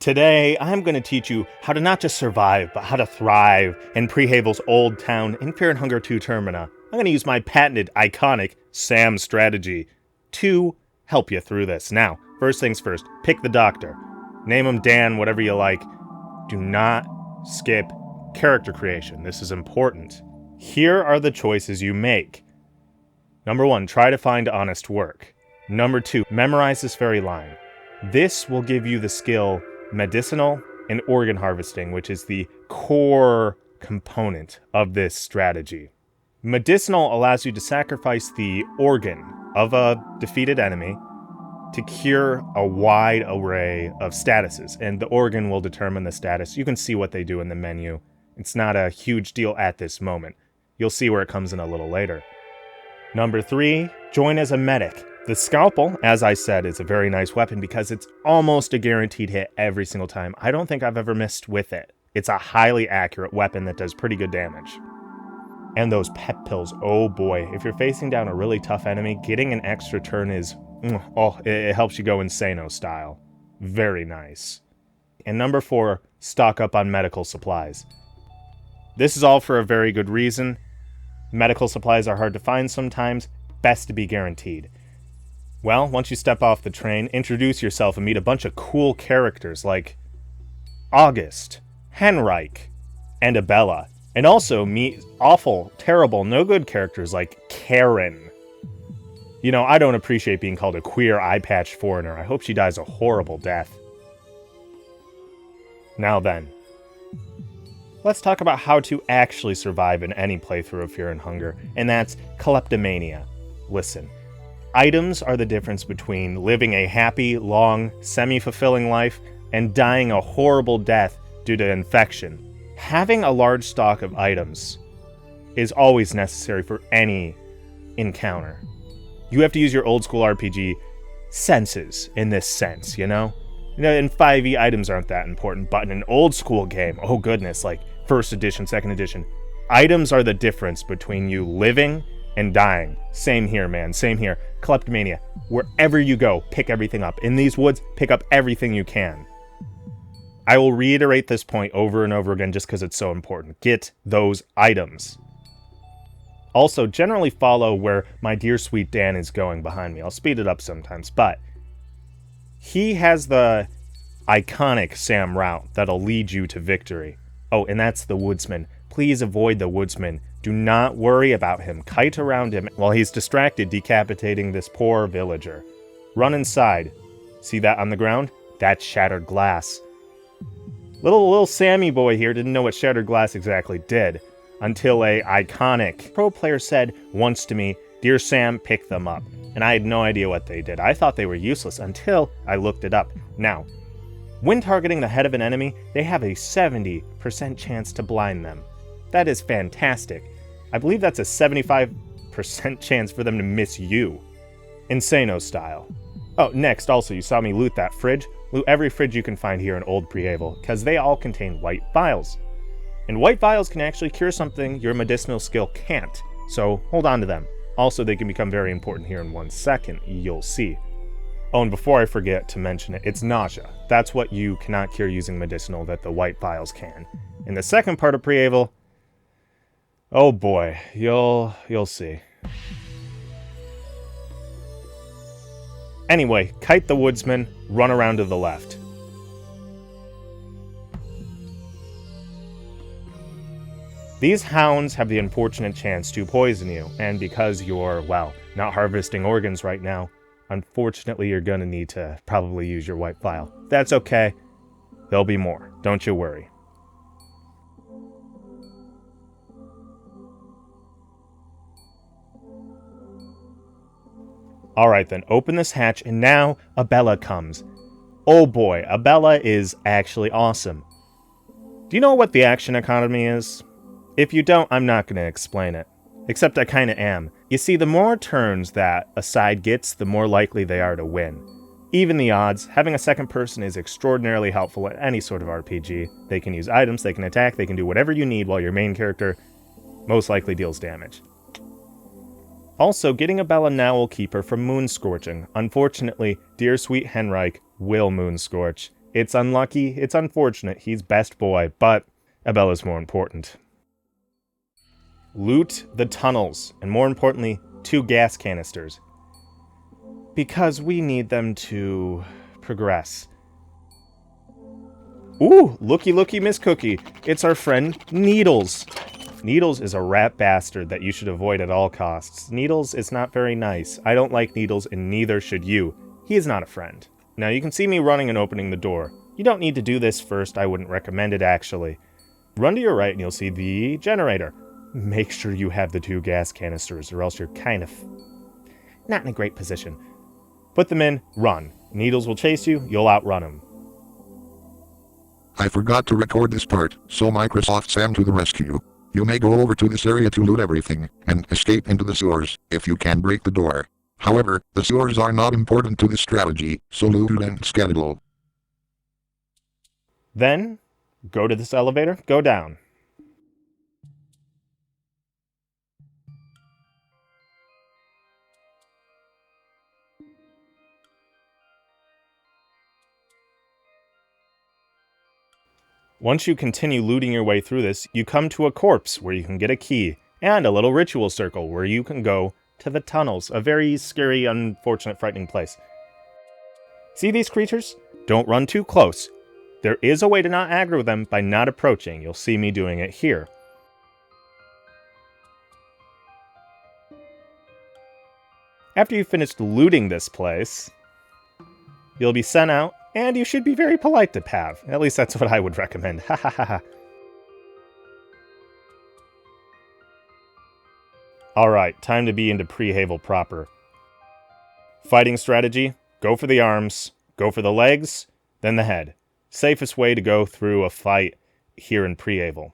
Today, I'm going to teach you how to not just survive, but how to thrive in Prehevil's old town in Fear and Hunger 2 Termina. I'm going to use my patented, iconic Sam strategy to help you through this. Now, first things first, pick the doctor. Name him Dan, whatever you like. Do not skip character creation. This is important. Here are the choices you make. Number 1, try to find honest work. Number 2, memorize this very line. This will give you the skill medicinal and organ harvesting, which is the core component of this strategy. Medicinal allows you to sacrifice the organ of a defeated enemy to cure a wide array of statuses, and the organ will determine the status. You can see what they do in the menu. It's not a huge deal at this moment. You'll see where it comes in a little later. Number 3, join as a medic. The scalpel, as I said, is a very nice weapon because it's almost a guaranteed hit every single time. I don't think I've ever missed with it. It's a highly accurate weapon that does pretty good damage. And those pep pills, oh boy, if you're facing down a really tough enemy, getting an extra turn is, it helps you go insano style. Very nice. And number 4, stock up on medical supplies. This is all for a very good reason. Medical supplies are hard to find sometimes, best to be guaranteed. Well, once you step off the train, introduce yourself and meet a bunch of cool characters like August, Henrich, and Abella. And also meet awful, terrible, no good characters like Karen. You know, I don't appreciate being called a queer eye-patch foreigner. I hope she dies a horrible death. Now then, let's talk about how to actually survive in any playthrough of Fear and Hunger, and that's kleptomania. Listen. Items are the difference between living a happy, long, semi-fulfilling life and dying a horrible death due to infection. Having a large stock of items is always necessary for any encounter. You have to use your old school RPG senses in this sense, you know? In 5e, items aren't that important, but in an old school game, oh goodness, like 1st edition, 2nd edition, items are the difference between you living and dying. Same here, man. Same here. Kleptomania. Wherever you go, pick everything up. In these woods, pick up everything you can. I will reiterate this point over and over again just because it's so important. Get those items. Also, generally follow where my dear sweet Dan is going behind me. I'll speed it up sometimes, but he has the iconic Sam route that'll lead you to victory. Oh, and that's the woodsman. Please avoid the woodsman. Do not worry about him. Kite around him while he's distracted decapitating this poor villager. Run inside. See that on the ground? That's shattered glass. Little Sammy boy here didn't know what shattered glass exactly did until a iconic pro player said once to me, "Dear Sam, pick them up." And I had no idea what they did. I thought they were useless until I looked it up. Now, when targeting the head of an enemy, they have a 70% chance to blind them. That is fantastic. I believe that's a 75% chance for them to miss you. Insano style. Oh, next, also, you saw me loot that fridge. Loot every fridge you can find here in Old Prehevil, because they all contain white vials. And white vials can actually cure something your medicinal skill can't, so hold on to them. Also, they can become very important here in 1 second, you'll see. Oh, and before I forget to mention it, it's nausea. That's what you cannot cure using medicinal that the white vials can. In the second part of Prehevil, oh boy, you'll see. Anyway, kite the woodsman, run around to the left. These hounds have the unfortunate chance to poison you, and because you're, well, not harvesting organs right now, unfortunately you're gonna need to probably use your white vial. That's okay. There'll be more, don't you worry. Alright then, open this hatch, and now Abella comes. Oh boy, Abella is actually awesome. Do you know what the action economy is? If you don't, I'm not going to explain it. Except I kinda am. You see, the more turns that a side gets, the more likely they are to win. Even the odds, having a second person is extraordinarily helpful in any sort of RPG. They can use items, they can attack, they can do whatever you need while your main character most likely deals damage. Also, getting Abella now will keep her from moon scorching. Unfortunately, dear sweet Henrich will moon scorch. It's unlucky, it's unfortunate, he's best boy, but Abella's more important. Loot the tunnels, and more importantly, 2 gas canisters. Because we need them to progress. Ooh, looky Miss Cookie. It's our friend Needles. Needles is a rat bastard that you should avoid at all costs. Needles is not very nice. I don't like Needles, and neither should you. He is not a friend. Now, you can see me running and opening the door. You don't need to do this first. I wouldn't recommend it, actually. Run to your right, and you'll see the generator. Make sure you have the 2 gas canisters, or else you're kind of not in a great position. Put them in, run. Needles will chase you, you'll outrun him. I forgot to record this part, so Microsoft Sam to the rescue. You may go over to this area to loot everything, and escape into the sewers, if you can break the door. However, the sewers are not important to this strategy, so loot and skedaddle. Then, go to this elevator, go down. Once you continue looting your way through this, you come to a corpse where you can get a key, and a little ritual circle where you can go to the tunnels, a very scary, unfortunate, frightening place. See these creatures? Don't run too close. There is a way to not aggro them by not approaching. You'll see me doing it here. After you've finished looting this place, you'll be sent out, and you should be very polite to Pav. At least that's what I would recommend. Ha ha ha ha. Alright, time to be into Prehevil proper. Fighting strategy, go for the arms, go for the legs, then the head. Safest way to go through a fight here in Prehevil.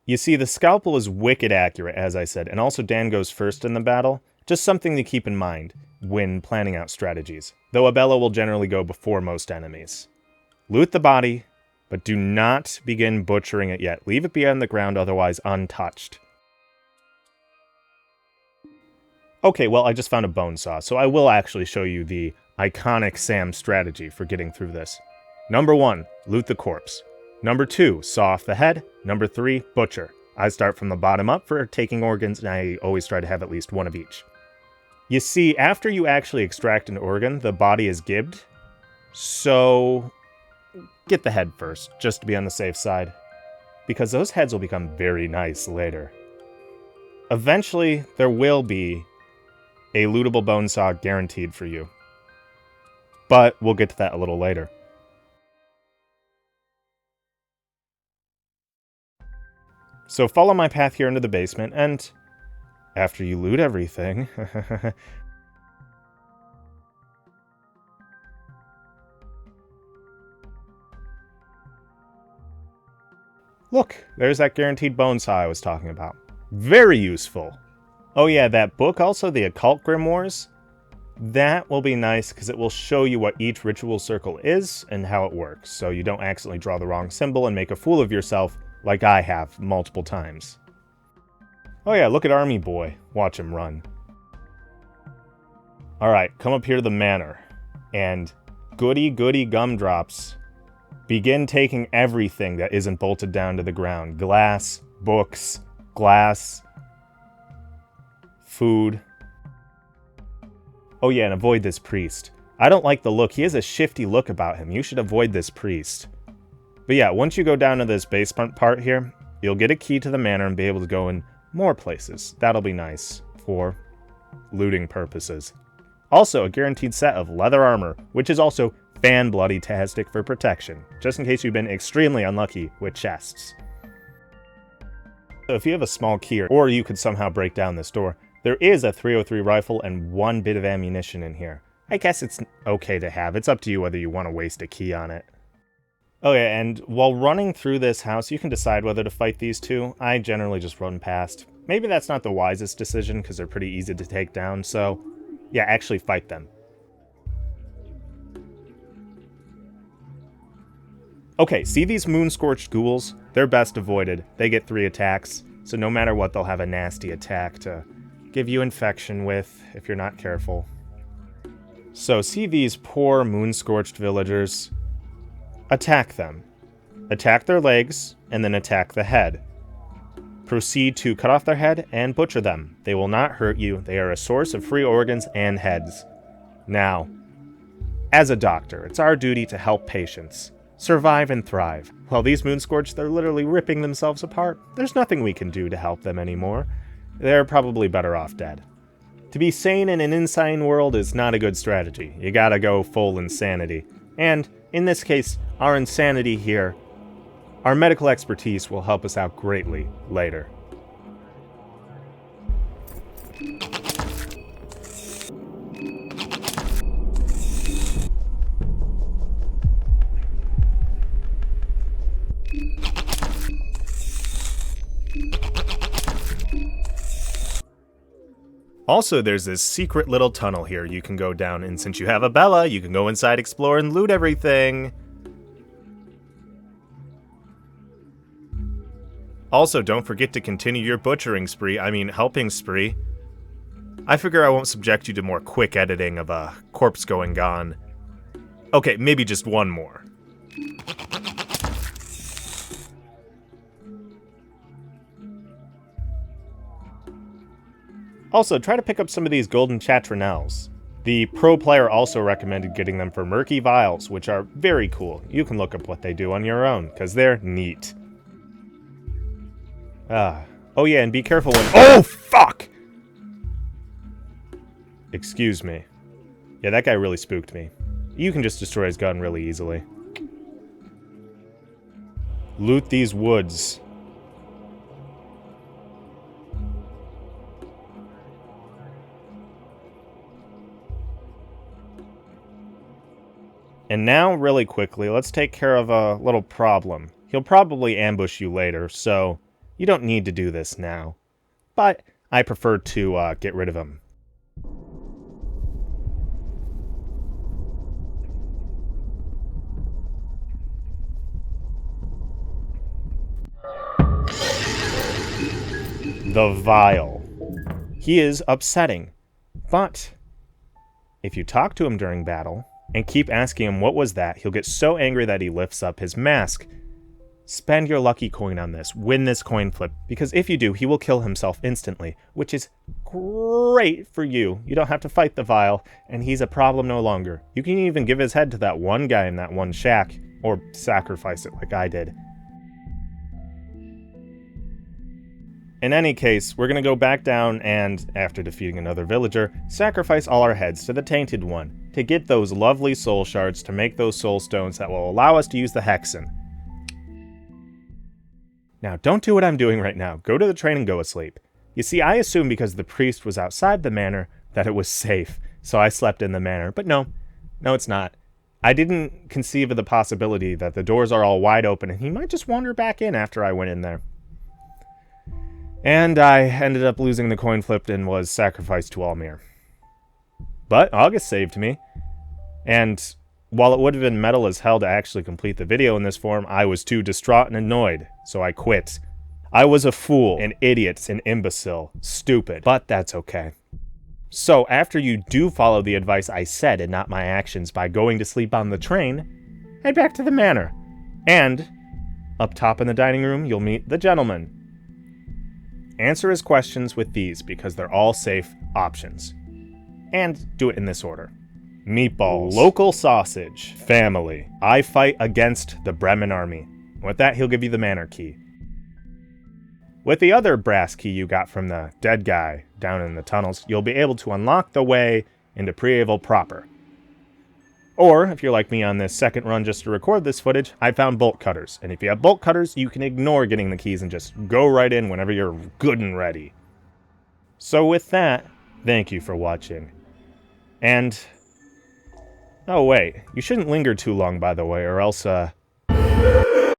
You see, the scalpel is wicked accurate, as I said, and also Dan goes first in the battle. Just something to keep in mind when planning out strategies, though Abella will generally go before most enemies. Loot the body, but do not begin butchering it yet. Leave it beyond the ground, otherwise untouched. Okay, well, I just found a bone saw, so I will actually show you the iconic Sam strategy for getting through this. Number 1, loot the corpse. Number 2, saw off the head. Number 3, butcher. I start from the bottom up for taking organs, and I always try to have at least one of each. You see, after you actually extract an organ, the body is gibbed, so get the head first, just to be on the safe side, because those heads will become very nice later. Eventually, there will be a lootable bone saw guaranteed for you, but we'll get to that a little later. So follow my path here into the basement, and after you loot everything... Look, there's that guaranteed bone saw I was talking about. Very useful. Oh yeah, that book also, the Occult Grimoires, that will be nice because it will show you what each ritual circle is and how it works, so you don't accidentally draw the wrong symbol and make a fool of yourself like I have multiple times. Oh yeah, look at Army Boy. Watch him run. Alright, come up here to the manor. And goody gumdrops. Begin taking everything that isn't bolted down to the ground. Glass, books, glass, food. Oh yeah, and avoid this priest. I don't like the look. He has a shifty look about him. You should avoid this priest. But yeah, once you go down to this basement part here, you'll get a key to the manor and be able to go in more places. That'll be nice for looting purposes. Also, a guaranteed set of leather armor, which is also fan-bloody-tastic for protection, just in case you've been extremely unlucky with chests. So if you have a small key, or you could somehow break down this door, there is a 303 rifle and 1 bit of ammunition in here. I guess it's okay to have. It's up to you whether you want to waste a key on it. Oh yeah, and while running through this house, you can decide whether to fight these two. I generally just run past. Maybe that's not the wisest decision, because they're pretty easy to take down, so yeah, actually fight them. Okay, see these moon-scorched ghouls? They're best avoided. They get 3 attacks, so no matter what, they'll have a nasty attack to give you infection with, if you're not careful. So see these poor moon-scorched villagers? Attack them. Attack their legs, and then attack the head. Proceed to cut off their head and butcher them. They will not hurt you. They are a source of free organs and heads. Now, as a doctor, it's our duty to help patients survive and thrive. While these Moonscorched, they're literally ripping themselves apart. There's nothing we can do to help them anymore. They're probably better off dead. To be sane in an insane world is not a good strategy. You gotta go full insanity. And, in this case, our insanity here, our medical expertise will help us out greatly later. Also, there's this secret little tunnel here you can go down, and since you have a Bella, you can go inside, explore, and loot everything. Also, don't forget to continue your butchering spree, helping spree. I figure I won't subject you to more quick editing of a corpse going gone. Okay, maybe just one more. Also, try to pick up some of these golden chatrinels. The pro player also recommended getting them for murky vials, which are very cool. You can look up what they do on your own, because they're neat. Oh yeah, and be careful when— Oh, fuck! Excuse me. Yeah, that guy really spooked me. You can just destroy his gun really easily. Loot these woods. And now, really quickly, let's take care of a little problem. He'll probably ambush you later, so you don't need to do this now. But I prefer to get rid of him. The Vial. He is upsetting, but if you talk to him during battle and keep asking him what was that, he'll get so angry that he lifts up his mask. Spend your lucky coin on this. Win this coin flip, because if you do, he will kill himself instantly, which is great for you. You don't have to fight the Vial, and he's a problem no longer. You can even give his head to that one guy in that one shack, or sacrifice it like I did. In any case, we're going to go back down and, after defeating another villager, sacrifice all our heads to the Tainted One to get those lovely soul shards to make those soul stones that will allow us to use the Hexen. Now, don't do what I'm doing right now. Go to the train and go asleep. You see, I assumed because the priest was outside the manor that it was safe, so I slept in the manor. But no, it's not. I didn't conceive of the possibility that the doors are all wide open and he might just wander back in after I went in there. And I ended up losing the coin flip and was sacrificed to Almir. But August saved me. And while it would have been metal as hell to actually complete the video in this form, I was too distraught and annoyed, so I quit. I was a fool, an idiot, an imbecile, stupid, but that's okay. So after you do follow the advice I said and not my actions by going to sleep on the train, head back to the manor. And up top in the dining room, you'll meet the gentleman. Answer his questions with these because they're all safe options. And do it in this order. Meatballs. Local sausage. Family. I fight against the Bremen army. With that, he'll give you the manor key. With the other brass key you got from the dead guy down in the tunnels, you'll be able to unlock the way into Prehevil proper. Or, if you're like me on this second run just to record this footage, I found bolt cutters. And if you have bolt cutters, you can ignore getting the keys and just go right in whenever you're good and ready. So with that, thank you for watching. And oh wait, you shouldn't linger too long, by the way, or else